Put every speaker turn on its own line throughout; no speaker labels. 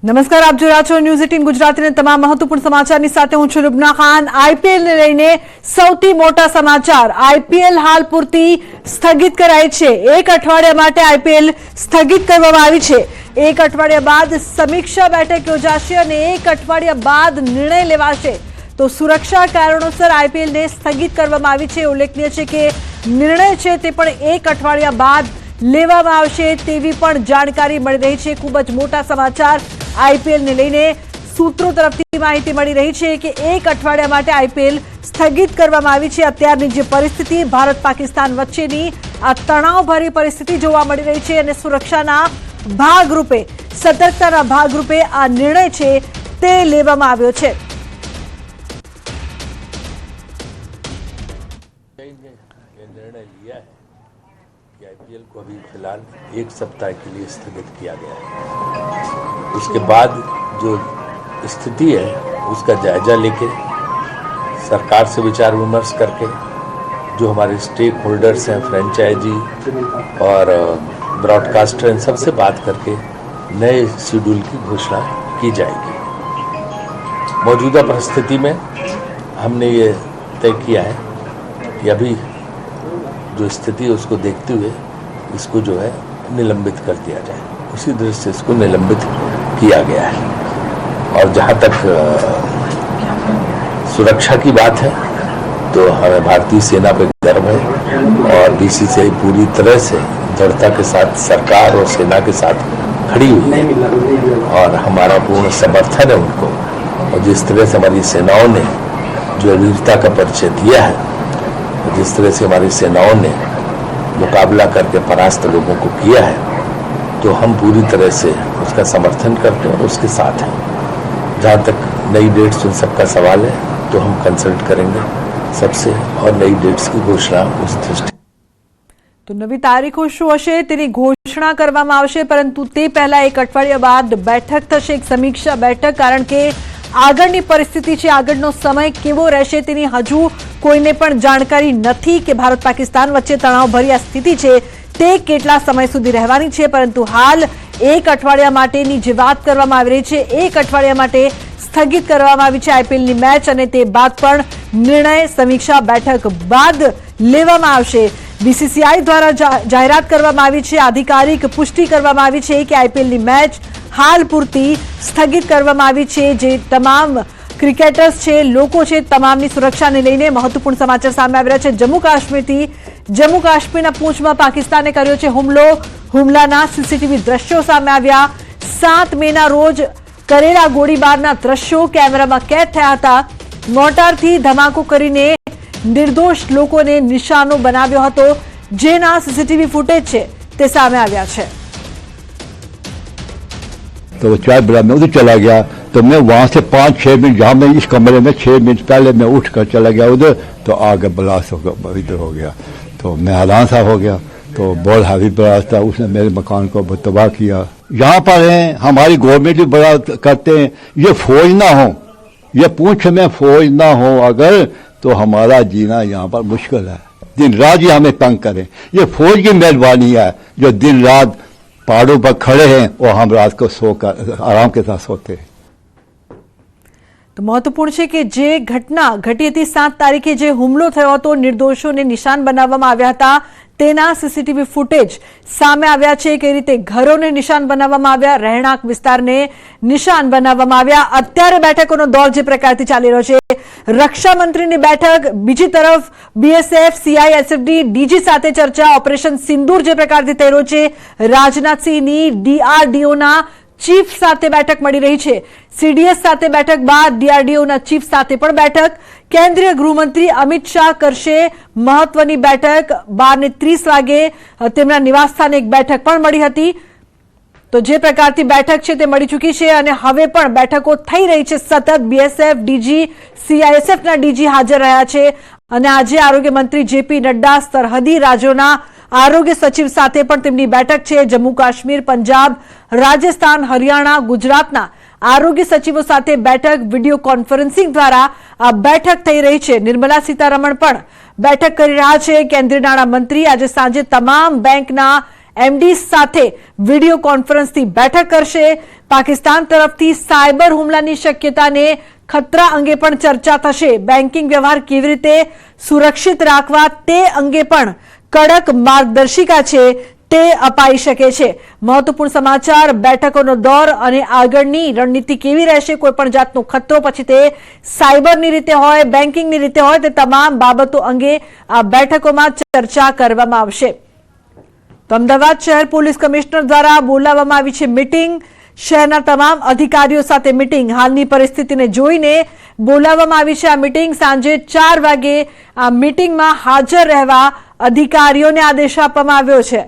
નમસ્કાર, આપ જોઈ રહ્યા છો ન્યૂઝ 18 ગુજરાતીના તમામ મહત્વપૂર્ણ સમાચારની સાથે હું છું લુબના ખાન। આઈપીએલ ને લઈને સૌથી મોટા સમાચાર। આઈપીએલ હાલ પૂરતી સ્થગિત કરાઈ છે। એક અઠવાડિયા માટે આઈપીએલ સ્થગિત કરવામાં આવી છે। એક અઠવાડિયા બાદ સમીક્ષા બેઠક યોજાશે અને એક અઠવાડિયા બાદ નિર્ણય લેવાશે। તો સુરક્ષા કારણોસર આઈપીએલ ને સ્થગિત કરવામાં આવી છે। ઉલ્લેખનીય છે કે નિર્ણય છે તે પણ એક અઠવાડિયા બાદ લેવામાં આવશે તેવી પણ જાણકારી મળી રહી છે। ખૂબ જ મોટા સમાચાર आईपीएल ने लईने सूत्रों तरफथी माहिती मळी रही है कि एक अठवाडिया माटे आईपीएल स्थगित करवामां आवी छे। अत्यारनी जे परिस्थिति भारत पाकिस्तान वच्चेनी आ तणावभरी परिस्थिति जोवा मळी रही है अने सुरक्षाना भागरूपे सतर्कताना भागरूपे आ निर्णय छे ते लेवामां आव्यो छे।
निर्णय लिया है कि आईपीएल को अभी फिलहाल एक सप्ताह के लिए स्थगित किया गया है। उसके बाद जो स्थिति है उसका जायजा लेके सरकार से विचार विमर्श करके जो हमारे स्टेक होल्डर्स हैं, फ्रेंचाइजी और ब्रॉडकास्टर, इन सबसे बात करके नए शेड्यूल की घोषणा की जाएगी। मौजूदा परिस्थिति में हमने ये तय किया है कि अभी जो स्थिति है उसको देखते हुए इसको जो है निलंबित कर दिया जाए। उसी दृष्टि से इसको निलंबित किया गया है। और जहाँ तक सुरक्षा की बात है तो हमें भारतीय सेना पर गर्व है और बीसीसीआई पूरी तरह से दृढ़ता के साथ सरकार और सेना के साथ खड़ी हुई है और हमारा पूर्ण समर्थन है उनको। और जिस तरह से हमारी सेनाओं ने जो वीरता का परिचय दिया है, जिस तरह से हमारी सेनाओं ने मुकाबला करके परास्त लोगों को किया है, तो हम पूरी तरह से उसका समर्थन करते हैं और उसके साथ हैं। जहाँ तक नई डेट्स उन सबका सवाल है तो हम कंसल्ट करेंगे सबसे और नई डेट्स की घोषणा उस दृष्टि।
तो नवी तारीखों शुं हशे तेनी घोषणा करवामां आवशे, परंतु ते पहेला एक अठवाडिया बाद बैठक थशे, एक समीक्षा बैठक। कारण के આગળની પરિસ્થિતિ છે, આગળનો સમય કેવો રહેશે તેની હજુ કોઈને પણ જાણકારી નથી કે ભારત પાકિસ્તાન વચ્ચે તણાવભરી આ સ્થિતિ છે તે કેટલા સમય સુધી રહેવાની છે। પરંતુ હાલ એક અઠવાડિયા માટેની જે વાત કરવામાં આવી રહી છે, એક અઠવાડિયા માટે સ્થગિત કરવામાં આવી છે આઈપીએલની મેચ અને તે બાદ પણ નિર્ણય સમીક્ષા બેઠક બાદ લેવામાં આવશે। બીસીસીઆઈ દ્વારા જાહેરાત કરવામાં આવી છે, આધિકારિક પુષ્ટિ કરવામાં આવી છે કે આઈપીએલની મેચ हाल पूरती स्थगित करवामां आवी छे। जे तमाम क्रिकेटर्स छे, लोको छे, तमामनी सुरक्षा ने लईने महत्वपूर्ण समाचार सामे आवी रह्या छे। जम्मू काश्मीरना पूंछमां पाकिस्ताने कर्यो छे हुमलो। हुमलाना सीसीटीवी दृश्यो सामे आव्या। 7 मेना रोज करेला गोळीबारना दृश्यो केमेरामां कैद थया हता। मोटारथी धमाको करीने निर्दोष लोकोने निशानो बनाव्यो हतो, जेना सीसीटीवी फूटेज छे ते सामे आव्या छे।
तो वो चाय बड़ा मैं उधर चला गया तो मैं वहां से 5-6 मिनट, जहाँ मैं इस कमरे में 6 मिनट पहले मैं उठ कर चला गया उधर, तो आगे ब्लास्ट इधर हो गया। तो मैं हैरान सा हो गया। तो बहुत हैवी ब्लास्ट था, उसने मेरे मकान को तबाह किया। यहाँ पर है हमारी गवर्नमेंट भी बड़ा करते हैं, ये फौज ना हो, ये पूंछ में फौज ना हो अगर, तो हमारा जीना यहाँ पर मुश्किल है। दिन रात ये हमें तंग करें, ये फौज की मेहरबानी है जो दिन रात पहाड़ों पर खड़े हैं और हम रात को सोकर आराम के साथ सोते हैं।
तो महत्वपूर्ण है कि जे घटना घटी हती 7 तारीखे जे हुमलो थयो हतो, निर्दोषोने निशान बनाववामां आव्या हता, तेना सीसीटीवी फूटेज सामे आव्या छे। कई रीते घरोने निशान बनाववामां आव्या, રહેણાંક विस्तारने निशान बनाववामां आव्या। अत्यारे बैठकोनो दौर जे प्रकारथी चाली रह्यो छे, रक्षा मंत्रीनी बैठक, बीजी तरफ बीएसएफ, सीआईएसएफडी, डीजी साथे चर्चा, ऑपरेशन सिंदूर जे प्रकारथी थई रह्यो छे, राजनाथ सिंहनी डीआरडीओना चीफ साथे बैठक मળી રહી છે। सीडीएस साथे बैठक बाद डीआरडीओना चीफ साथे पण बैठक। केंद्रीय गृहमंत्री अमित शाह करशे महत्वनी बैठक। 12:30 वागे તેમના નિવાસસ્થાને એક બેઠક પણ મળી હતી। તો જે પ્રકારથી બેઠક છે તે મળી ચૂકી છે અને હવે પણ બેઠકો થઈ રહી છે સતત। બીએસએફ, ડીજી, सीआईएसएफના ડીજી હાજર રહ્યા છે અને આજે આરોગ્ય મંત્રી જેપી નડ્ડા સરહદી રાજ્યોના આરોગ્ય સચિવ સાથે પણ તેમની બેઠક છે। જમ્મુ કાશ્મીર, પંજાબ, રાજસ્થાન, હરિયાણા, ગુજરાતના આરોગ્ય સચિવો સાથે બેઠક વિડીયો કોન્ફરન્સિંગ દ્વારા આ બેઠક થઈ રહી છે। નિર્મલા સીતારમણ પણ બેઠક કરી રહ્યા છે। કેન્દ્રીય નાણામંત્રી આજે સાંજે તમામ બેંકના એમડી સાથે વિડીયો કોન્ફરન્સથી બેઠક કરશે। પાકિસ્તાન તરફથી સાયબર હુમલાની શક્યતાને ખતરા અંગે પણ ચર્ચા થશે। બેન્કિંગ વ્યવહાર કેવી રીતે સુરક્ષિત રાખવા તે અંગે પણ કડક માર્ગદર્શિકા છે તે અપાઈ શકે છે। મહત્વપૂર્ણ સમાચાર, બેઠકોનો દોર અને આગળની રણનીતિ કેવી રહેશે, કોઈ પણ જાતનો ખતરો પછી તે સાયબરની રીતે હોય, બેન્કિંગની રીતે હોય, તે તમામ બાબતો અંગે આ બેઠકોમાં ચર્ચા કરવામાં આવશે। તો અમદાવાદ શહેર પોલીસ કમિશનર દ્વારા બોલાવવામાં આવી છે મીટિંગ। શહેરના તમામ અધિકારીઓ સાથે મીટિંગ, હાલની પરિસ્થિતિને જોઈને બોલાવવામાં આવી છે આ મીટિંગ। સાંજે 4 વાગે આ મીટિંગમાં હાજર રહેવા અધિકારીઓને આદેશ આપવામાં આવ્યો છે।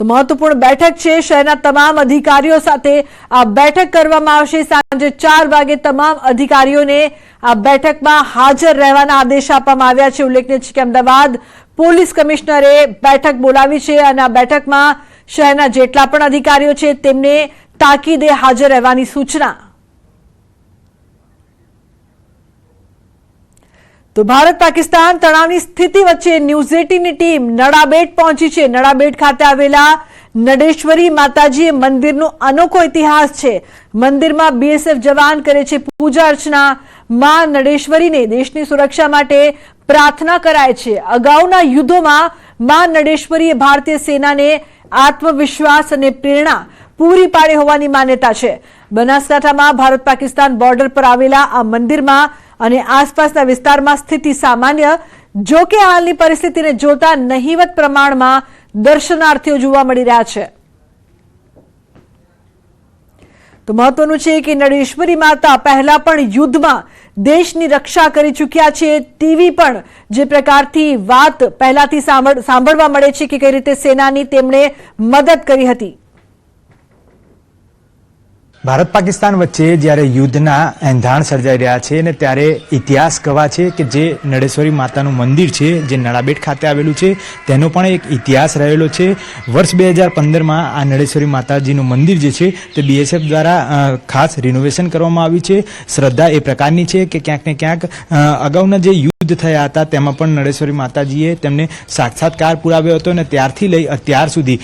તો મહત્વપૂર્ણ બેઠક છે, શહેરના તમામ અધિકારીઓ સાથે આ બેઠક કરવામાં આવશે। સાંજે 4 વાગે તમામ અધિકારીઓને આ બેઠકમાં હાજર રહેવાના આદેશ આપવામાં આવ્યા છે। ઉલ્લેખનીય છે કે અમદાવાદ પોલીસ કમિશનરે બેઠક બોલાવી છે અને આ બેઠકમાં શહેરના જેટલા પણ અધિકારીઓ છે તેમને તાકીદે હાજર રહેવાની સૂચના। તો ભારત પાકિસ્તાન તણાવની સ્થિતિ વચ્ચે ન્યૂઝ 18ની ટીમ નડાબેટ પહોંચી છે। નડાબેટ ખાતે આવેલા નડેશ્વરી માતાજી મંદિરનો અનોખો ઇતિહાસ છે। મંદિરમાં બીએસએફ જવાન કરે છે પૂજા અર્ચના। માં નડેશ્વરીને દેશની સુરક્ષા માટે પ્રાર્થના કરાય છે। અગાઉના યુદ્ધોમાં માં નડેશ્વરીએ ભારતીય સેનાને આત્મવિશ્વાસ અને પ્રેરણા પૂરી પાડી હોવાની માન્યતા છે। બનાસકાંઠામાં ભારત પાકિસ્તાન બોર્ડર પર આવેલા આ મંદિરમાં અને આસપાસના વિસ્તારમાં સ્થિતિ સામાન્ય, જો કે હાલની પરિસ્થિતિને જોતા નહિવત પ્રમાણમાં દર્શનાર્થીઓ જોવા મળી રહ્યા છે। તો મહત્વનું છે કે નડેશ્વરી માતા પહેલા પણ યુદ્ધમાં દેશની રક્ષા કરી ચૂક્યા છે। તેવી પણ જે પ્રકારથી વાત પહેલાથી સાંભળવા મળે છે કે કઈ રીતે સેનાની તેમણે મદદ કરી હતી।
ભારત પાકિસ્તાન વચ્ચે જ્યારે યુદ્ધના એંધાણ સર્જાઈ રહ્યા છે અને ત્યારે ઇતિહાસ ગવાહ છે કે જે નડેશ્વરી માતાનું મંદિર છે જે નડાબેટ ખાતે આવેલું છે તેનો પણ એક ઇતિહાસ રહેલો છે। વર્ષ 2015માં આ નડેશ્વરી માતાજીનું મંદિર જે છે તે બીએસએફ દ્વારા ખાસ રિનોવેશન કરવામાં આવ્યું છે। શ્રદ્ધા એ પ્રકારની છે કે ક્યાંક ને ક્યાંક અગાઉના જે યુદ્ધ થયા હતા તેમાં પણ નડેશ્વરી માતાજીએ તેમને સાક્ષાત્કાર પુરાવ્યો હતો અને ત્યારથી લઈ અત્યાર સુધી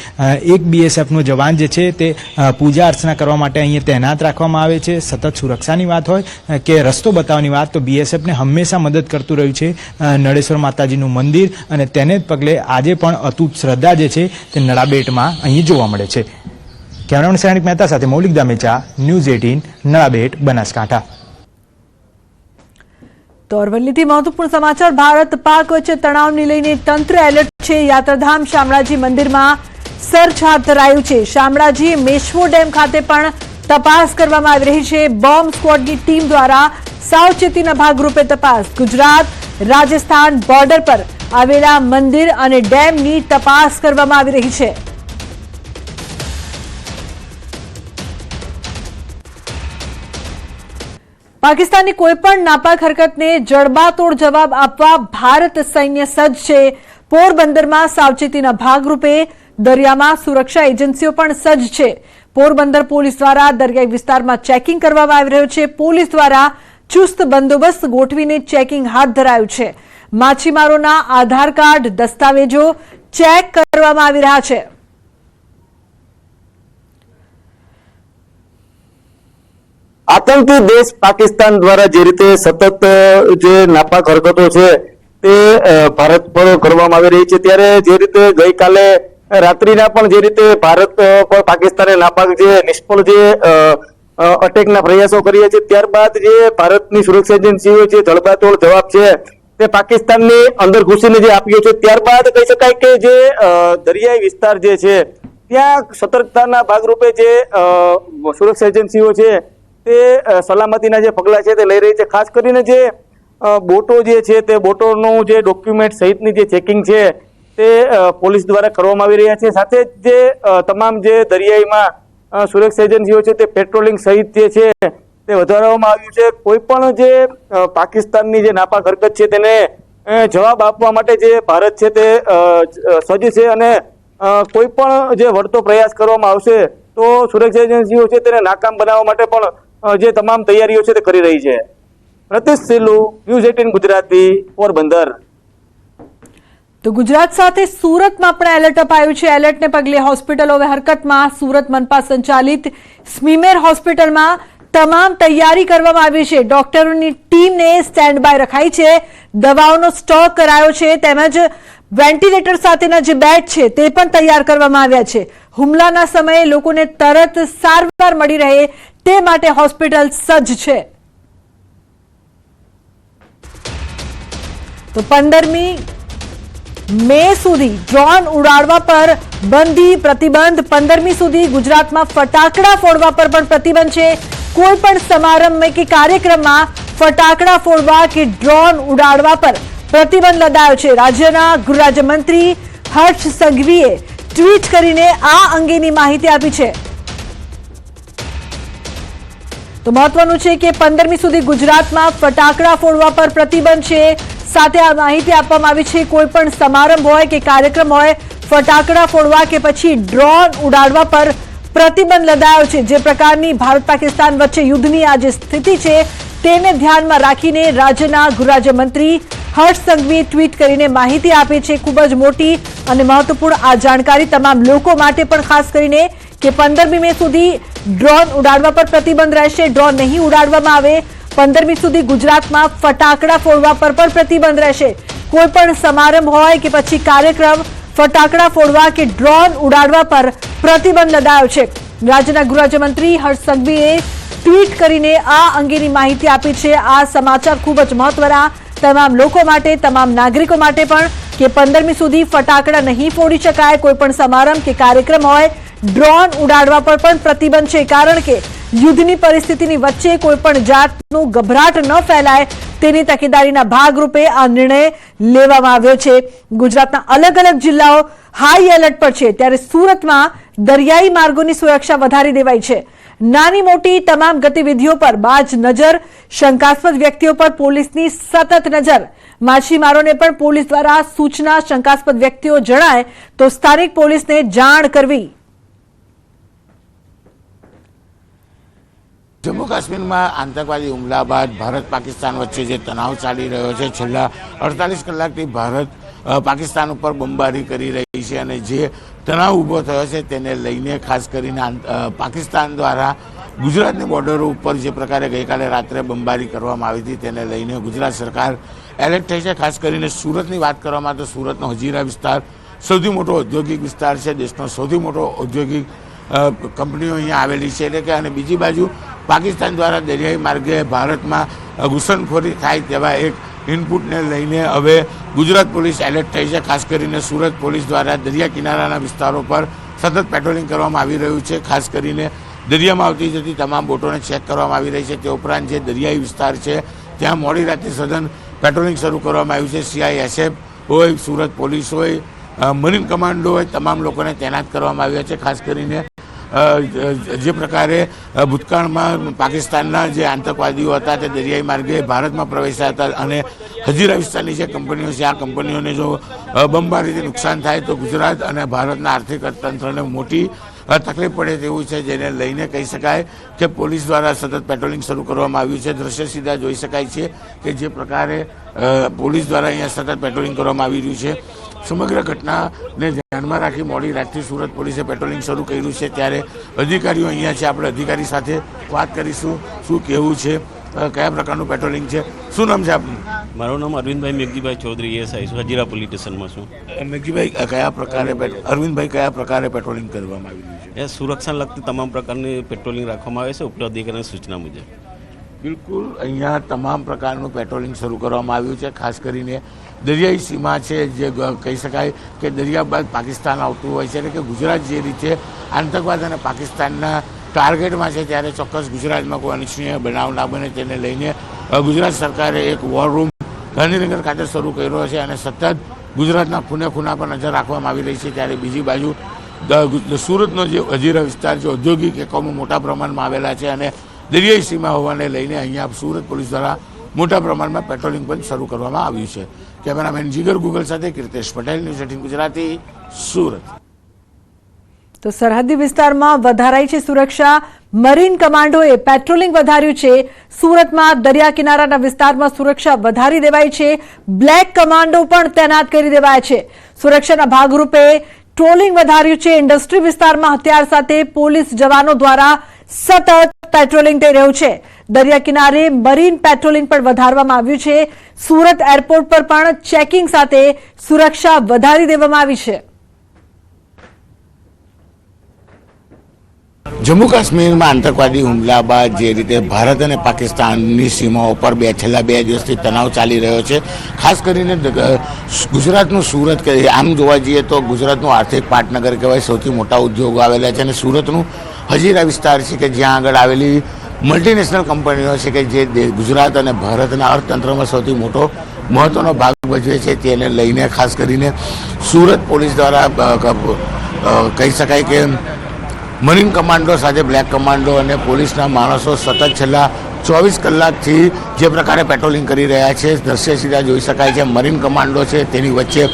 એક બીએસએફનો જવાન જે છે તે પૂજા અર્ચના કરવા માટે અહીંયા તૈનાત રાખવામાં આવે છે। સતત સુરક્ષાની વાત હોય કે રસ્તો બતાવવાની વાત, તો બીએસએફને હંમેશા મદદ કરતું રહ્યું છે નડેશ્વર માતાજીનું મંદિર અને તેને જ પગલે આજે પણ અતૂટ શ્રદ્ધા જે છે તે નડાબેટમાં અહીં જોવા મળે છે। કેમેરામેન સૈનિક મહેતા સાથે મૌલિક દામેચા, ન્યૂઝ 18, નડાબેટ, બનાસકાંઠા।
તો અરવલ્લીથી મહત્વપૂર્ણ સમાચાર, ભારત પાક વચ્ચે તણાવને લઈને તંત્ર એલર્ટ છે। યાત્રાધામ શામળાજી મંદિરમાં સર્ચ હાથ ધરાયું છે। શામળાજી મેશ્વો ડેમ ખાતે પણ તપાસ કરવામાં આવી રહી છે। બોમ્બ સ્ક્વોડની ટીમ દ્વારા સાવચેતીના ભાગરૂપે તપાસ। ગુજરાત રાજસ્થાન બોર્ડર પર આવેલા મંદિર અને ડેમની તપાસ કરવામાં આવી રહી છે। પાકિસ્તાનની કોઈપણ નાપાક હરકતને જડબાતોડ જવાબ આપવા ભારત સૈન્ય સજ્જ છે। પોરબંદરમાં સાવચેતીના ભાગરૂપે દરિયામાં સુરક્ષા એજન્સીઓ પણ સજ્જ છે। પોરબંદર પોલીસ દ્વારા દરિયાઈ વિસ્તારમાં ચેકિંગ કરવામાં આવી રહ્યું છે। પોલીસ દ્વારા ચુસ્ત બંદોબસ્ત ગોઠવીને ચેકિંગ હાથ ધરાયું છે। માછીમારોના આધાર કાર્ડ, દસ્તાવેજો ચેક કરવામાં આવી રહ્યા છે।
આતંકી દેશ પાકિસ્તાન દ્વારા જે રીતે સતત જે નાપાક હરકતો છે તે ભારત પર કરવામાં આવી રહી છે, ત્યારે જે રીતે ગઈકાલે રાત્રિના પણ જે રીતે ભારત પર પાકિસ્તાને નાપાક જે નિષ્ફળ જે અટેકના પ્રયાસો કર્યા છે, ત્યારબાદ જે ભારતની સુરક્ષા એજન્સીઓ જે જડબાતોડ જવાબ છે તે પાકિસ્તાનની અંદર ઘૂસીને જે આપ્યો છે, ત્યારબાદ કહી શકાય કે જે દરિયાઈ વિસ્તાર જે છે ત્યાં સતર્કતાના ભાગરૂપે જે સુરક્ષા એજન્સીઓ છે તે સલામતીના જે પગલા છે તે લઈ રહી છે। ખાસ કરીને જે બોટો જે છે તે બોટોનું જે ડોક્યુમેન્ટ સહિતની જે ચેકિંગ છે તે પોલીસ દ્વારા કરવામાં આવી રહ્યા છે। સાથે જ જે તમામ જે દરિયાઈમાં સુરક્ષા એજન્સીઓ છે તે પેટ્રોલિંગ સહિત જે છે તે વધારવામાં આવ્યું છે। કોઈ પણ જે પાકિસ્તાનની જે નાપાક હરકત છે તેને જવાબ આપવા માટે જે ભારત છે તે સજ્જ છે અને કોઈ પણ જે વળતો પ્રયાસ કરવામાં આવશે તો સુરક્ષા એજન્સીઓ છે તેને નાકામ બનાવવા માટે પણ જે તમામ તૈયારીઓ છે તે કરી રહી છે। પ્રતિશ સિલ્લુ, ન્યૂઝ 18 ગુજરાતી, પોરબંદર।
તો ગુજરાત સાથે સુરતમાં પણ એલર્ટ અપાયું છે। એલર્ટને પગલે હોસ્પિટલો હવે હરકતમાં। સુરત મનપા સંચાલિત સ્મીમેર હોસ્પિટલમાં તમામ તૈયારી કરવામાં આવી છે। ડોક્ટરોની ટીમને સ્ટેન્ડ બાય રખાઈ છે, દવાઓનો સ્ટોક કરાયો છે, તેમજ વેન્ટિલેટર સાથેના જે બેડ છે તે પણ તૈયાર કરવામાં આવ્યા છે। હુમલાના સમયે લોકોને તરત સારવાર મળી રહે તે માટે હોસ્પિટલ સજ્જ છે। તો 15મી મે સુધી ડ્રોન ઉડાડવા પર બંધી પ્રતિબંધ। 15મી સુધી ગુજરાતમાં ફટાકડા ફોડવા પર પણ પ્રતિબંધ છે। કોઈ પણ સમારંભ કે કાર્યક્રમમાં ફટાકડા ફોડવા કે ડ્રોન ઉડાડવા પર પ્રતિબંધ લદાયો છે। રાજ્યના ગૃહરાજ્યમંત્રી હર્ષ સંઘવીએ ટ્વીટ કરીને આ અંગેની માહિતી આપી છે। તો મહત્વનું છે કે 15મી સુધી ગુજરાતમાં ફટાકડા ફોડવા પર પ્રતિબંધ છે। સાથે આ માહિતી આપવામાં આવી છે કોઈ પણ સમારંભ હોય કે કાર્યક્રમ હોય, ફટાકડા ફોડવા કે પછી ડ્રોન ઉડાડવા પર પ્રતિબંધ લદાયો છે। જે પ્રકારની ભારત પાકિસ્તાન વચ્ચે યુદ્ધની આ જે સ્થિતિ છે તેને ધ્યાનમાં રાખીને રાજ્યના ગૃહરાજ્યમંત્રી હર્ષ સંઘવીએ ટ્વીટ કરીને માહિતી આપી છે। ખૂબ જ મોટી અને મહત્વપૂર્ણ આ જાણકારી તમામ લોકો માટે પણ, ખાસ કરીને કે 15મી મે સુધી ડ્રોન ઉડાડવા પર પ્રતિબંધ રહેશે, ડ્રોન નહીં ઉડાડવામાં આવે। 15મી સુધી ગુજરાતમાં ફટાકડા ફોડવા પર પણ પ્રતિબંધ રહેશે। કોઈ પણ સમારંભ હોય કે પછી કાર્યક્રમ, ફટાકડા ફોડવા કે ડ્રોન ઉડાડવા પર પ્રતિબંધ લદાયો છે। રાજ્યના ગૃહરાજ્યમંત્રી હર્ષ સંઘવીએ ટ્વીટ કરીને આ અંગેની માહિતી આપી છે। આ સમાચાર ખૂબ જ મહત્વના તમામ લોકો માટે, તમામ નાગરિકો માટે પણ કે 15મી સુધી ફટાકડા નહીં ફોડી શકાય। કોઈ પણ સમારંભ કે કાર્યક્રમ હોય, ડ્રોન ઉડાડવા પર પણ પ્રતિબંધ છે, કારણ કે યુદ્ધની પરિસ્થિતિની વચ્ચે કોઈ પણ જાતનું ગભરાટ ન ફેલાય તેની તકેદારીના ભાગરૂપે આ નિર્ણય લેવામાં આવ્યો છે। ગુજરાતના અલગ અલગ જિલ્લાઓ હાઈ એલર્ટ પર છે, ત્યારે સુરતમાં દરિયાઈ માર્ગોની સુરક્ષા વધારી દેવાઈ છે। નાની મોટી તમામ ગતિવિધિઓ પર બાજ નજર, શંકાસ્પદ વ્યક્તિઓ પર પોલીસની સતત નજર। માછીમારોને પણ પોલીસ દ્વારા સૂચના, શંકાસ્પદ વ્યક્તિઓ જણાય તો સ્થાનિક પોલીસને જાણ કરવી।
જમ્મુ કાશ્મીરમાં આતંકવાદી હુમલા બાદ ભારત પાકિસ્તાન વચ્ચે જે તણાવ ચાલી રહ્યો છે, છેલ્લા 48 કલાકથી ભારત પાકિસ્તાન ઉપર બોમ્બારી કરી રહી છે અને જે તણાવ ઊભો થયો છે તેને લઈને ખાસ કરીને પાકિસ્તાન દ્વારા ગુજરાતની બોર્ડરો ઉપર જે પ્રકારે ગઈકાલે રાત્રે બોમ્બારી કરવામાં આવી હતી તેને લઈને ગુજરાત સરકાર એલર્ટ થઈ છે। ખાસ કરીને સુરતની વાત કરવામાં તો સુરતનો હજીરા વિસ્તાર સૌથી મોટો ઔદ્યોગિક વિસ્તાર છે, દેશનો સૌથી મોટો ઔદ્યોગિક કંપનીઓ અહીંયા આવેલી છે। એટલે કે અને બીજી બાજુ પાકિસ્તાન દ્વારા દરિયાઈ માર્ગે ભારતમાં ઘૂસણખોરી થાય તેવા એક ઇનપુટને લઈને હવે ગુજરાત પોલીસ એલર્ટ થઈ છે। ખાસ કરીને સુરત પોલીસ દ્વારા દરિયા કિનારાના વિસ્તારો પર સતત પેટ્રોલિંગ કરવામાં આવી રહ્યું છે। ખાસ કરીને દરિયામાં આવતી જતી તમામ બોટોને ચેક કરવામાં આવી રહી છે। તે ઉપરાંત જે દરિયાઈ વિસ્તાર છે ત્યાં મોડી રાત્રે સઘન પેટ્રોલિંગ શરૂ કરવામાં આવ્યું છે। CISF હોય, સુરત પોલીસ હોય, મરીન કમાન્ડો હોય, તમામ લોકોને તૈનાત કરવામાં આવ્યા છે। ખાસ કરીને જે પ્રકારે ભૂતકાળમાં પાકિસ્તાનના જે આતંકવાદીઓ હતા તે દરિયાઈ માર્ગે ભારતમાં પ્રવેશ્યા હતા અને હજીરા વિસ્તારની જે કંપનીઓ છે આ કંપનીઓને જો બોમ્બારીથી નુકસાન થાય તો ગુજરાત અને ભારતના આર્થિક તંત્રને મોટી તકલીફ પડે તેવું છે, જેને લઈને કહી શકાય કે પોલીસ દ્વારા સતત પેટ્રોલિંગ શરૂ કરવામાં આવ્યું છે। દ્રશ્ય સીધા જોઈ શકાય છે કે જે પ્રકારે પોલીસ દ્વારા અહીંયા સતત પેટ્રોલિંગ કરવામાં આવી રહ્યું છે। સમગ્ર ઘટનાને ધ્યાનમાં રાખી મોડી રાતથી સુરત પોલીસે પેટ્રોલિંગ શરૂ કર્યું છે, ત્યારે અધિકારીઓ અહીંયા છે। આપણે અધિકારી સાથે વાત કરીશું, શું કહેવું છે, કયા પ્રકારનું પેટ્રોલિંગ છે, શું નામ છે આપનું?
મારું નામ અરવિંદભાઈ મેઘજીભાઈ ચૌધરી એસઆઈ છું, હજીરા પોલીસ સ્ટેશનમાં છું।
મેઘજીભાઈ કયા પ્રકારે અરવિંદભાઈ કયા પ્રકારે પેટ્રોલિંગ કરવામાં આવી રહ્યું છે?
એ સુરક્ષાને લગતી તમામ પ્રકારની પેટ્રોલિંગ રાખવામાં આવે છે ઉપલા અધિકારીની સૂચના મુજબ।
બિલકુલ અહીંયા તમામ પ્રકારનું પેટ્રોલિંગ શરૂ કરવામાં આવ્યું છે। ખાસ કરીને દરિયાઈ સીમા છે, જે કહી શકાય કે દરિયા બાદ પાકિસ્તાન આવતું હોય છે, એટલે કે ગુજરાત જે રીતે આતંકવાદ અને પાકિસ્તાનના ટાર્ગેટમાં છે ત્યારે ચોક્કસ ગુજરાતમાં કોઈ અનિચ્છનીય બનાવ ના બને તેને લઈને ગુજરાત સરકારે એક વોર રૂમ ગાંધીનગર ખાતે શરૂ કર્યો છે અને સતત ગુજરાતના ખૂને ખૂના પર નજર રાખવામાં આવી રહી છે। ત્યારે બીજી બાજુ સુરતનો જે હજીરા વિસ્તાર છે, ઔદ્યોગિક એકમો મોટા પ્રમાણમાં આવેલા છે અને દરિયાઈ સીમા હોવાને લઈને અહીંયા સુરત પોલીસ દ્વારા મોટા પ્રમાણમાં પેટ્રોલિંગ પણ શરૂ કરવામાં આવ્યું છે। કેમેરામેન જીગર ગુગલ સાથે કીર્તેશ પટેલ, ન્યૂઝ 18 ગુજરાતી, સુરત।
તો સરહદી વિસ્તારમાં વધારાઈ છે સુરક્ષા. મરીન કમાન્ડોએ પેટ્રોલિંગ વધાર્યું છે. સુરતમાં દરિયા કિનારાના વિસ્તારમાં સુરક્ષા વધારી દેવાઈ છે. બ્લેક કમાન્ડો પણ તૈનાત કરી દેવાયા છે. સુરક્ષાના ભાગરૂપે ટ્રોલિંગ વધાર્યું છે. ઇન્ડસ્ટ્રી વિસ્તારમાં હથિયાર સાથે પોલીસ જવાનો દ્વારા સતત પેટ્રોલિંગ થઈ રહ્યું છે. દરિયા કિનારે મરીન પેટ્રોલિંગ પણ વધારવામાં આવ્યું છે. સુરત એરપોર્ટ પર પણ ચેકિંગ સાથે સુરક્ષા વધારી દેવામાં આવી છે.
જમ્મુ કાશ્મીરમાં આતંકવાદી હુમલા બાદ જે રીતે ભારત અને પાકિસ્તાનની સીમાઓ પર છેલ્લા 2 દિવસથી તણાવ ચાલી રહ્યો છે. ખાસ કરીને ગુજરાતનું સુરત આમ જોવા જઈએ તો ગુજરાતનું આર્થિક પાટનગર કહેવાય, સૌથી મોટા ઉદ્યોગો આવેલા છે અને સુરતનું હજીરા વિસ્તાર છે કે જ્યાં આગળ આવેલી મલ્ટીનેશનલ કંપનીઓ છે કે જે ગુજરાત અને ભારતના અર્થતંત્રમાં સૌથી મોટો મહત્વનો ભાગ ભજવે છે. તેને લઈને ખાસ કરીને સુરત પોલીસ દ્વારા કહી શકાય કે મરીન કમાન્ડો સાથે બ્લેક કમાન્ડો અને પોલીસના માણસો સતત છેલ્લા 24 કલાકથી જે પ્રકારે પેટ્રોલિંગ કરી રહ્યા છે, દ્રશ્ય સીધા જોઈ શકાય છે. મરીન કમાન્ડો છે, તેની વચ્ચે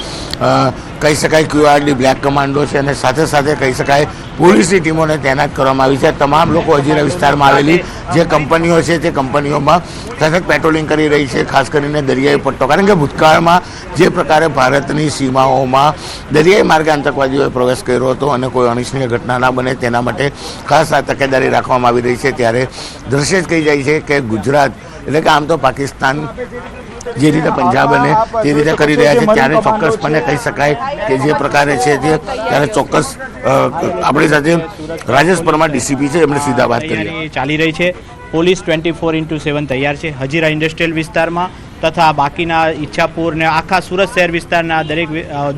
કહી શકાય QRD બ્લેક કમાન્ડો છે અને સાથે સાથે કહી શકાય પોલીસની ટીમોને તૈનાત કરવામાં આવી છે. તમામ લોકો હજીરા વિસ્તારમાં આવેલી જે કંપનીઓ છે તે કંપનીઓમાં સતત પેટ્રોલિંગ કરી રહી છે, ખાસ કરીને દરિયાઈ પટ્ટો. કારણ કે ભૂતકાળમાં જે પ્રકારે ભારતની સીમાઓમાં દરિયાઈ માર્ગે આતંકવાદીઓએ પ્રવેશ કર્યો હતો અને કોઈ અનિચ્છનીય ઘટના ના બને તેના માટે ખાસ આ તકેદારી રાખવામાં આવી રહી છે. ત્યારે દ્રશ્ય જ કહી જાય છે કે ગુજરાત એટલે કે આમ તો પાકિસ્તાન જે રીતે પંજાબ અને તે રીતે કરી રહ્યા છે ત્યારે ચોક્કસપણે કહી શકાય કે જે પ્રકારે છે તે ત્યારે ચોક્કસ આપણી સાથે રાજેશ પરમાર DCP છે, એમણે સીધા વાત કરી.
ચાલી રહી છે. પોલીસ 24/7 તૈયાર છે. હજીરા ઇન્ડસ્ટ્રીયલ વિસ્તારમાં તથા બાકીના ઈચ્છાપુર ને આખા સુરત શહેર વિસ્તારના દરેક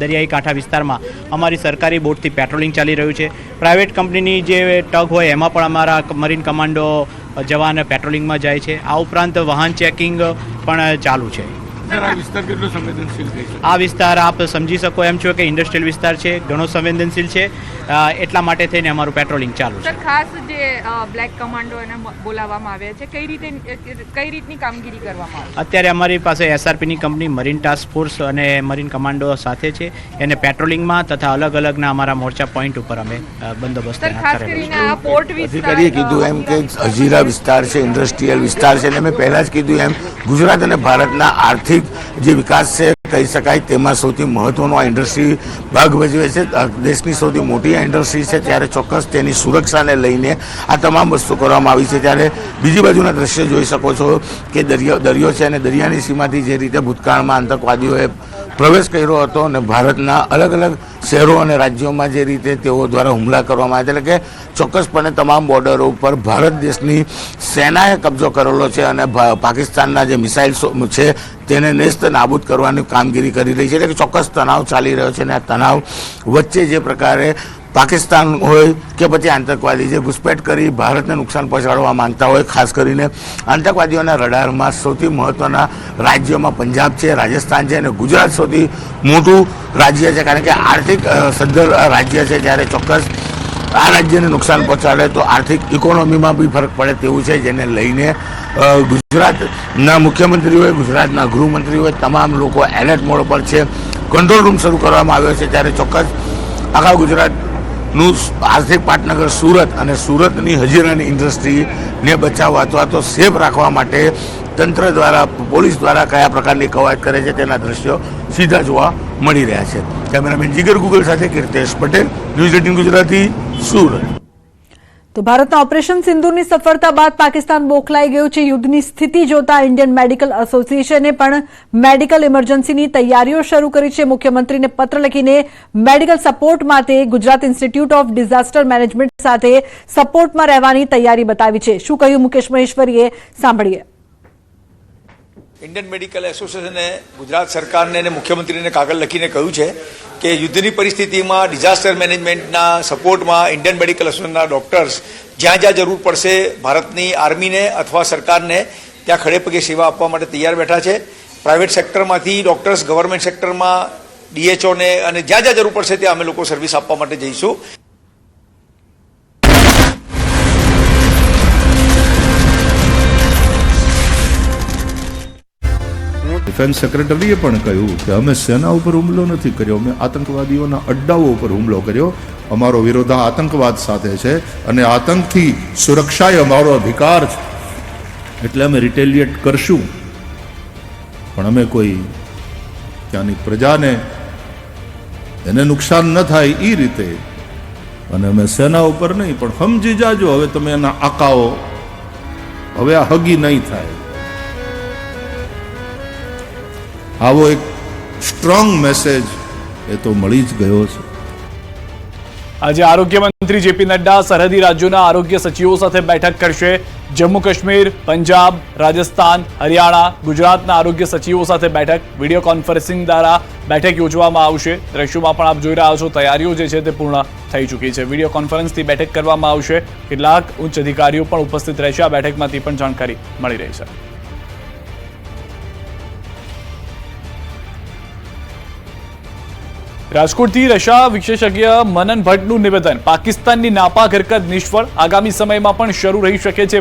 દરિયાઈ કાંઠા વિસ્તારમાં અમારી સરકારી બોટથી પેટ્રોલિંગ ચાલી રહ્યું છે. પ્રાઇવેટ કંપનીની જે ટગ હોય એમાં પણ અમારા મરીન કમાન્ડો જવાન પેટ્રોલિંગમાં જાય છે. આ ઉપરાંત વાહન ચેકિંગ પણ ચાલુ છે. આ વિસ્તાર આપ સમજી શકો એમ છો કે ઇન્ડસ્ટ્રીયલ વિસ્તાર છે, ઘણો સંવેદનશીલ છે, એટલા માટે થઈને અમારું પેટ્રોલિંગ ચાલુ છે.
ખાસ જે બ્લેક કમાન્ડો એને બોલાવવામાં આવ્યા છે, કઈ રીતની કામગીરી કરવામાં આવે?
અત્યારે અમારી પાસે SRPની કંપની મરીન ટાસ્ક ફોર્સ અને મરીન કમાન્ડો સાથે છે. એને પેટ્રોલિંગમાં તથા અલગ અલગના અમારા મોરચા પોઈન્ટ ઉપર અમે બંદોબસ્ત
ખાસ કરીને આ પોર્ટ
અધિકારીએ કીધું એમ કે હજીરા વિસ્તાર છે, ઇન્ડસ્ટ્રીયલ વિસ્તાર છે અને મેં પહેલાં જ કીધું એમ ગુજરાત અને ભારતના આર્થિક જે વિકાસ છે કહી શકાય તેમાં સૌથી મહત્વનો આ ઇન્ડસ્ટ્રી ભાગ ભજવે છે. દેશની સૌથી મોટી આ ઇન્ડસ્ટ્રી છે ત્યારે ચોક્કસ તેની સુરક્ષાને લઈને આ તમામ વસ્તુ કરવામાં આવી છે. ત્યારે બીજી બાજુના દ્રશ્ય જોઈ શકો છો કે દરિયો છે અને દરિયાની સીમાથી જે રીતે ભૂતકાળમાં આતંકવાદીઓએ પ્રવેશ કર્યો હતો અને ભારતના અલગ અલગ શહેરો અને રાજ્યોમાં જે રીતે તેઓ દ્વારા હુમલા કરવામાં આવ્યા, એટલે કે ચોક્કસપણે તમામ બોર્ડરો ઉપર ભારત દેશની સેનાએ કબજો કરેલો છે અને પાકિસ્તાનના જે મિસાઇલ છે તેને નેસ્ત નાબૂદ કરવાની કામગીરી કરી રહી છે. એટલે કે ચોક્કસ તણાવ ચાલી રહ્યો છે અને આ તણાવ વચ્ચે જે પ્રકારે પાકિસ્તાન હોય કે પછી આતંકવાદી જે ઘૂસપેઠ કરી ભારતને નુકસાન પહોંચાડવા માંગતા હોય, ખાસ કરીને આતંકવાદીઓના રડારમાં સૌથી મહત્વના રાજ્યોમાં પંજાબ છે, રાજસ્થાન છે અને ગુજરાત સૌથી મોટું રાજ્ય છે, કારણ કે આર્થિક સદ્ધર રાજ્ય છે. ત્યારે ચોક્કસ આ રાજ્યને નુકસાન પહોંચાડે તો આર્થિક ઇકોનોમીમાં બી ફરક પડે તેવું છે, જેને લઈને ગુજરાતના મુખ્યમંત્રી હોય, ગુજરાતના ગૃહમંત્રી હોય, તમામ લોકો એલર્ટ મોડ પર છે. કંટ્રોલ રૂમ શરૂ કરવામાં આવ્યો છે. ત્યારે ચોક્કસ આખા ગુજરાતનું આર્થિક પાટનગર સુરત અને સુરતની હજીરાની ઇન્ડસ્ટ્રીને બચાવવા અથવા તો સેફ રાખવા માટે તંત્ર દ્વારા, પોલીસ દ્વારા કયા પ્રકારની કવાયત કરે છે તેના દ્રશ્યો સીધા જોવા મળી રહ્યા છે. કેમેરામેન જીગર ગુગલ સાથે કીર્તેશ પટેલ, ન્યૂઝ 18 ગુજરાતી, સુરત.
તો ભારતના ઓપરેશન સિંદૂરની સફળતા બાદ પાકિસ્તાન બોખલાઈ ગયું છે. યુદ્ધની સ્થિતિ જોતા ઇન્ડિયન મેડિકલ એસોસિએશને પણ મેડિકલ ઇમરજન્સીની તૈયારીઓ શરૂ કરી છે. મુખ્યમંત્રીને પત્ર લખીને મેડિકલ સપોર્ટ માટે Gujarat institute of disaster management સાથે સપોર્ટમાં રહેવાની તૈયારી બતાવી છે. શું કહ્યું મુકેશ મહેશ્વરીએ, સાંભળીએ.
ઇન્ડિયન મેડિકલ એસોસિએશને ગુજરાત સરકારને અને મુખ્યમંત્રીને કાગળ લખીને કહ્યું છે કે યુદ્ધની પરિસ્થિતિમાં ડિઝાસ્ટર મેનેજમેન્ટના સપોર્ટમાં ઇન્ડિયન મેડિકલ એસોસિએશનના ડૉક્ટર્સ જ્યાં જ્યાં જરૂર પડશે ભારતની આર્મીને અથવા સરકારને ત્યાં ખડેપગે સેવા આપવા માટે તૈયાર બેઠા છે. પ્રાઇવેટ સેક્ટરમાંથી ડૉક્ટર્સ ગવર્મેન્ટ સેક્ટરમાં DHOને અને જ્યાં જ્યાં જરૂર પડશે ત્યાં અમે લોકો સર્વિસ આપવા માટે જઈશું.
ડિફેન્સ સેક્રેટરીએ પણ કહ્યું કે અમે સેના ઉપર હુમલો નથી કર્યો, અમે આતંકવાદીઓના અડ્ડાઓ ઉપર હુમલો કર્યો અમારો વિરોધ આતંકવાદ સાથે છે અને આતંકથી સુરક્ષા એ અમારો અધિકાર છે, એટલે અમે રિટેલિએટ કરશું, પણ અમે કોઈ ત્યાંની પ્રજાને એને નુકસાન ન થાય એ રીતે, અને અમે સેના ઉપર નહીં પણ સમજી જાજો, હવે તમે એના આકાઓ, હવે આ હગી નહીં થાય. આવો એક સ્ટ્રોંગ મેસેજ એ તો મળી જ ગયો છે.
આજે આરોગ્ય મંત્રી જેપી નડ્ડા સરહદી રાજ્યોના આરોગ્ય સચિવો સાથે બેઠક કરશે. જમ્મુ કાશ્મીર, પંજાબ, રાજસ્થાન, હરિયાણા, ગુજરાતના આરોગ્ય સચિવો સાથે બેઠક વિડીયો કોન્ફરન્સિંગ દ્વારા બેઠક યોજવામાં આવશે. દ્રશ્યોમાં પણ આપ જોઈ રહ્યા છો, તૈયારીઓ જે છે તે પૂર્ણ થઈ ચૂકી છે. વિડીયો કોન્ફરન્સથી બેઠક કરવામાં આવશે. કેટલાક ઉચ્ચ અધિકારીઓ પણ ઉપસ્થિત રહેશે આ બેઠકમાંથી પણ જાણકારી મળી રહી છે. રાજકોટથી રશિયા વિશેષજ્ઞ મનન ભટ્ટનું નિવેદન, પાકિસ્તાનની નાપાક હરકત નિષ્ફળ, આગામી સમયમાં પણ શરૂ રહી શકે છે.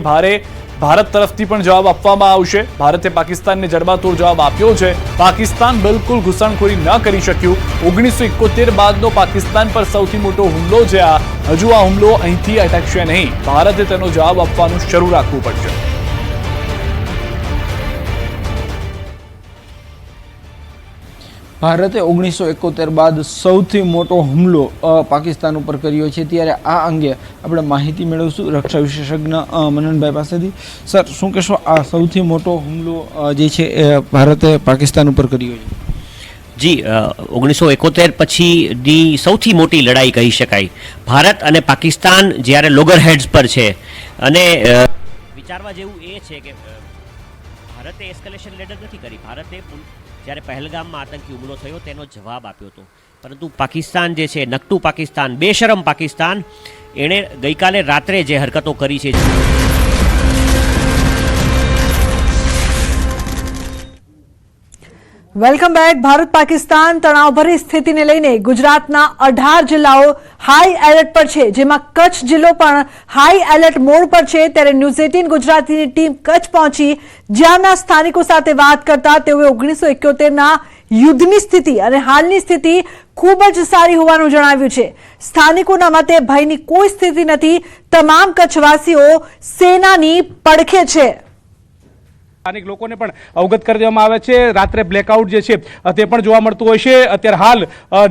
ભારત તરફથી પણ જવાબ આપવામાં આવશે. ભારતે પાકિસ્તાનને જડબાતોડ જવાબ આપ્યો છે. પાકિસ્તાન બિલકુલ ઘૂસણખોરી ન કરી શક્યું. 1971 બાદનો પાકિસ્તાન પર સૌથી મોટો હુમલો છે આ. હજુ આ હુમલો અહીંથી અટકશે નહીં. ભારતે તેનો જવાબ આપવાનું શરૂ રાખવું પડશે.
ભારતે 1971 બાદ સૌથી મોટો હુમલો પાકિસ્તાન ઉપર કર્યો છે. ત્યારે આ અંગે આપણે માહિતી મેળવીશું રક્ષા વિશેષજ્ઞ મનનભાઈ પાસેથી. સર, શું કહેશો, આ સૌથી મોટો હુમલો જે છે એ ભારતે પાકિસ્તાન ઉપર કર્યો છે?
જી, 1971 પછીની સૌથી મોટી લડાઈ કહી શકાય. ભારત અને પાકિસ્તાન જ્યારે લોગર હેડ્સ પર છે, અને વિચારવા જેવું એ છે કે ભારતે એસ્કેલેશન લેટર નથી કરી. ભારતે જ્યારે પહેલગામમાં આતંકી હુમલો થયો તેનો જવાબ આપ્યો હતો, પરંતુ પાકિસ્તાન જે છે, નકટુ પાકિસ્તાન, બેશરમ પાકિસ્તાન, એણે ગઈકાલે રાત્રે જે હરકતો કરી છે.
Welcome back. ભારત પાકિસ્તાન તણાવભરી સ્થિતિને લઈને ગુજરાતના 18 જિલ્લાઓ હાઈ એલર્ટ પર છે, જેમાં કચ્છ જિલ્લો પણ હાઈ એલર્ટ મોડ પર છે. ત્યારે ન્યૂઝ 18 ગુજરાતીની ટીમ કચ્છ પહોંચી, જ્યાંના સ્થાનિકો સાથે વાત કરતા તેઓએ 1971ના યુદ્ધની સ્થિતિ અને હાલની સ્થિતિ ખૂબ જ સારી હોવાનું જણાવ્યું છે. સ્થાનિકોના મતે ભયની કોઈ સ્થિતિ નથી. તમામ કચ્છવાસીઓ સેનાની પડખે છે.
સ્થાનિક લોકોને પણ અવગત કરી દેવામાં આવે છે. રાત્રે બ્લેકઆઉટ જે છે તે પણ જોવા મળતું હોય છે. અત્યારે હાલ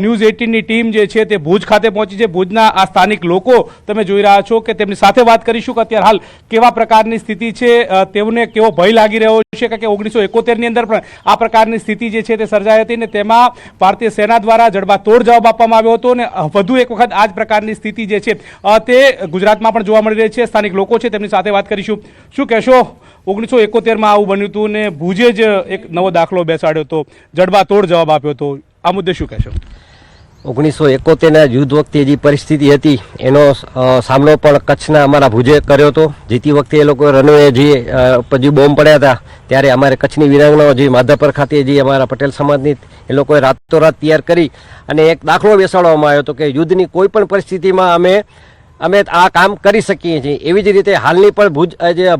ન્યૂઝ 18ની ટીમ જે છે તે ભુજ ખાતે પહોંચી છે. ભુજના આ સ્થાનિક લોકો તમે જોઈ રહ્યા છો કે તેમની સાથે વાત કરીશું કે અત્યારે હાલ કેવા પ્રકારની સ્થિતિ છે, તેમને કેવો ભય લાગી રહ્યો છે. કે 1971ની અંદર પણ આ પ્રકારની સ્થિતિ જે છે તે સર્જાઈ હતી, ને તેમાં ભારતીય સેના દ્વારા જડબાતોડ જવાબ આપવામાં આવ્યો હતો, અને વધુ એક વખત આ જ પ્રકારની સ્થિતિ જે છે તે ગુજરાતમાં પણ જોવા મળી રહી છે. સ્થાનિક લોકો છે તેમની સાથે વાત કરીશું. શું કહેશો, 1971માં આવું બન્યું હતું ને ભુજે જ એક નવો દાખલો બેસાડ્યો હતો, જડબાતોડ જવાબ આપ્યો હતો, આ મુદ્દે શું કહેશો?
1971ના યુદ્ધ વખતે જે પરિસ્થિતિ હતી એનો સામનો પણ કચ્છના અમારા ભુજે કર્યો હતો. જીતી વખતે એ લોકો રનવે જે બોમ્બ પડ્યા હતા ત્યારે અમારે કચ્છની વિરાંગનાઓ જે માધાપર ખાતે જે અમારા પટેલ સમાજની એ લોકોએ રાતોરાત તૈયાર કરી અને એક દાખલો બેસાડવામાં આવ્યો હતો કે યુદ્ધની કોઈ પણ પરિસ્થિતિમાં અમે આ કામ કરી શકીએ છીએ. એવી જ રીતે હાલની પણ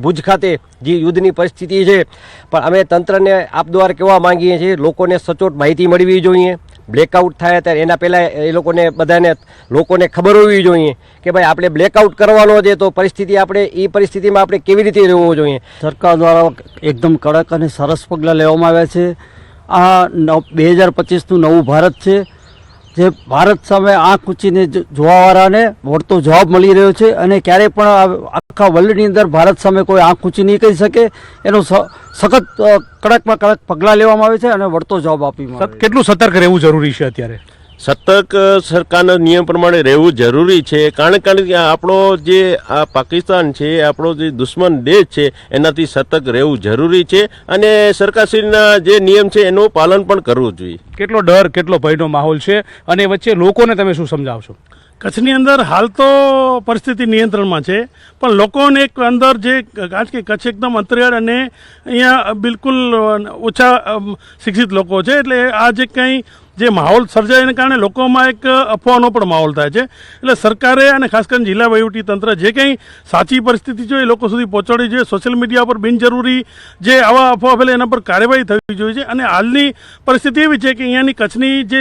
ભુજ ખાતે જે યુદ્ધની પરિસ્થિતિ છે, પણ અમે તંત્રને આપ દ્વારા કહેવા માંગીએ છીએ, લોકોને સચોટ માહિતી મળવી જોઈએ. બ્લેકઆઉટ થાય ત્યારે એના પહેલાં એ લોકોને ખબર હોવી જોઈએ કે ભાઈ આપણે બ્લેકઆઉટ કરવાનો છે, તો એ પરિસ્થિતિમાં આપણે કેવી રીતે રહેવું જોઈએ.
સરકાર દ્વારા એકદમ કડક અને સરસ પગલાં લેવામાં આવ્યા છે. આ 2025નું નવું ભારત છે, જે ભારત સામે આંખ ઊંચીને જોવાવાળાને વળતો જવાબ મળી રહ્યો છે, અને ક્યારેય પણ આખા વર્લ્ડની અંદર ભારત સામે કોઈ આંખ ઊંચી નહીં કરી શકે એનો સખત કડકમાં કડક પગલાં લેવામાં આવે છે અને વળતો જવાબ આપવામાં આવે છે.
કેટલું સતર્ક રહેવું જરૂરી છે અત્યારે?
સતર્ક સરકારના નિયમ પ્રમાણે રહેવું જરૂરી છે, કારણ કે આપણો જે આ પાકિસ્તાન છે, આપણો જે દુશ્મન દેશ છે, એનાથી સતર્ક રહેવું જરૂરી છે, અને સરકારશ્રીના જે નિયમ છે એનું પાલન પણ કરવું જોઈએ.
કેટલો ડર, કેટલો ભયનો માહોલ છે, અને વચ્ચે લોકોને તમે શું સમજાવશો?
કચ્છની અંદર હાલ તો પરિસ્થિતિ નિયંત્રણમાં છે, પણ લોકોને એક અંદર જે, કારણ કે કચ્છ એકદમ અંતરિયાળ અને અહીંયા બિલકુલ ઓછા શિક્ષિત લોકો છે, એટલે આ જે કંઈ જે માહોલ સર્જાયને કારણે લોકોમાં એક અફવાનો પણ માહોલ થાય છે. એટલે સરકારે અને ખાસ કરીને જિલ્લા વહીવટી તંત્ર જે કંઈ સાચી પરિસ્થિતિ છે એ લોકો સુધી પહોંચાડવી જોઈએ. સોશિયલ મીડિયા પર બિનજરૂરી જે આવા અફવા ફેલે એના પર કાર્યવાહી થવી જોઈએ છે. અને હાલની પરિસ્થિતિ એવી છે કે અહીંયાની કચ્છની જે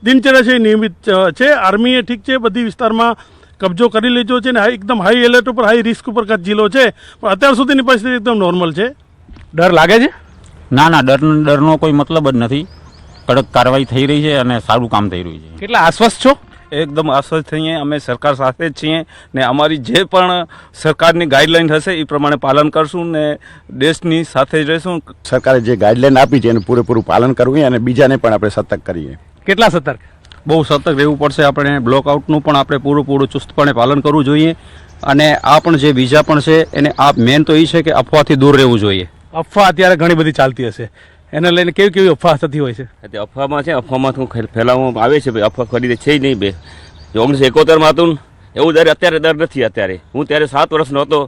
દિનચર્યા છે એ નિયમિત છે. આર્મીએ ઠીક છે બધી વિસ્તારમાં કબજો કરી લીધો છે ને એકદમ હાઈ એલર્ટ ઉપર, હાઈ રિસ્ક ઉપર કચ્છ જિલ્લો છે, પણ અત્યાર સુધીની પરિસ્થિતિ એકદમ નોર્મલ છે.
ડર લાગે છે?
ના, ડરનો કોઈ મતલબ જ નથી. કડક કાર્યવાહી થઈ રહી છે અને સારું કામ થઈ રહ્યું છે.
કેટલા આશ્વસ્ત છો?
એકદમ આશ્વસ્ત થઈએ. અમે સરકાર સાથે જ છીએ ને અમારી જે પણ સરકારની ગાઈડલાઈન હશે એ પ્રમાણે પાલન કરશું ને દેશની સાથે જ રહીશું.
સરકારે જે ગાઈડલાઈન આપી છે એનું પૂરેપૂરું પાલન કરવું અને બીજાને પણ આપણે સતર્ક કરીએ.
કેટલા સતર્ક?
બહુ સતર્ક રહેવું પડશે. આપણે બ્લોકઆઉટનું પણ આપણે પૂરેપૂરું ચુસ્તપણે પાલન કરવું જોઈએ. અને આ પણ જે બીજા પણ છે એને આ મેન તો એ છે કે અફવાથી દૂર રહેવું જોઈએ.
અફવા અત્યારે ઘણી બધી ચાલતી હશે, એને લઈને કેવી કેવી અફવા થતી હોય છે?
અફવામાં છે, અફવામાં ફેલાવવામાં આવે છે. અફવા ખરીદે છે નહીં. 1971 હતું એવું દર અત્યારે દર નથી. અત્યારે હું ત્યારે 7 વર્ષનો હતો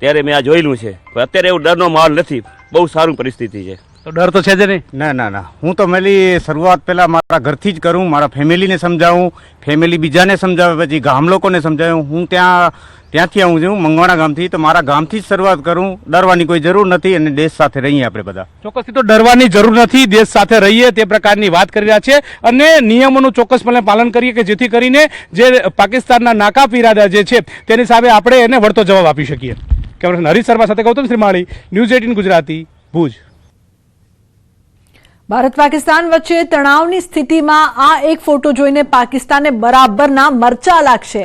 ત્યારે મેં આ જોયેલું છે, પણ અત્યારે એવું ડરનો માહોલ નથી. બહુ સારું પરિસ્થિતિ છે.
તો ડર તો છે જ નહીં?
ના, હું તો શરૂઆત પહેલાં મારા ઘરથી જ કરું. મારા ફેમિલીને સમજાવું, ફેમિલી બીજાને સમજાવે, પછી ગામ લોકોને સમજાવું. હું ત્યાંથી આવું છું મંગવાણા ગામથી, તો મારા ગામથી જ શરૂઆત કરું. ડરવાની કોઈ જરૂર નથી અને દેશ સાથે રહીએ આપણે બધા.
ચોક્કસથી તો ડરવાની જરૂર નથી, દેશ સાથે રહીએ તે પ્રકારની વાત કરી રહ્યા છે. અને નિયમોનું ચોક્કસપણે પાલન કરીએ કે જેથી કરીને જે પાકિસ્તાનના નાકાફ ઇરાદા જે છે તેની સામે આપણે એને વળતો જવાબ આપી શકીએ. કેમેરામેન હરીશ શર્મા સાથે ગૌતમ શ્રીમાળી, ન્યૂઝ 18 ગુજરાતી, ભુજ.
ભારત પાકિસ્તાન વચ્ચે તણાવની સ્થિતિમાં આ એક ફોટો જોઈને પાકિસ્તાને બરાબરના મરચા લાગશે.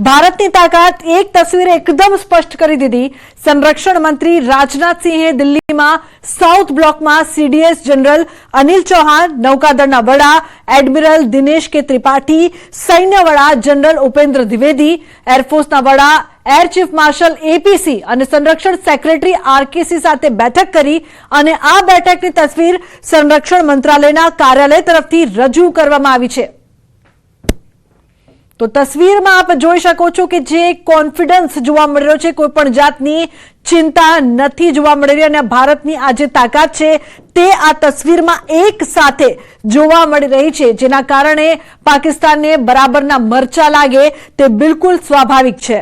ભારતની તાકાત એક તસવીરે એકદમ સ્પષ્ટ કરી દીધી. સંરક્ષણ મંત્રી રાજનાથસિંહે દિલ્હીમાં સાઉથ બ્લોકમાં સીડીએસ જનરલ અનિલ ચૌહાણ, નૌકાદળના વડા એડમિરલ દિનેશ કે ત્રિપાઠી, સૈન્ય વડા જનરલ ઉપેન્દ્ર દ્વિવેદી, એરફોર્સના વડા એર ચીફ માર્શલ એપીસી અને સંરક્ષણ સેક્રેટરી આરકેસી સાથે બેઠક કરી અને આ બેઠકની તસવીર સંરક્ષણ મંત્રાલયના કાર્યાલય તરફથી રજૂ કરવામાં આવી છે. તો તસવીરમાં આપ જોઈ શકો છો કે જે કોન્ફિડન્સ જોવા મળી રહ્યો છે, કોઈ પણ જાતની ચિંતા નથી જોવા મળી રહી અને ભારતની આ જે તાકાત છે તે આ તસવીરમાં એક સાથે જોવા મળી રહી છે, જેના કારણે પાકિસ્તાનને બરાબરના મરચા લાગે તે બિલકુલ સ્વાભાવિક છે.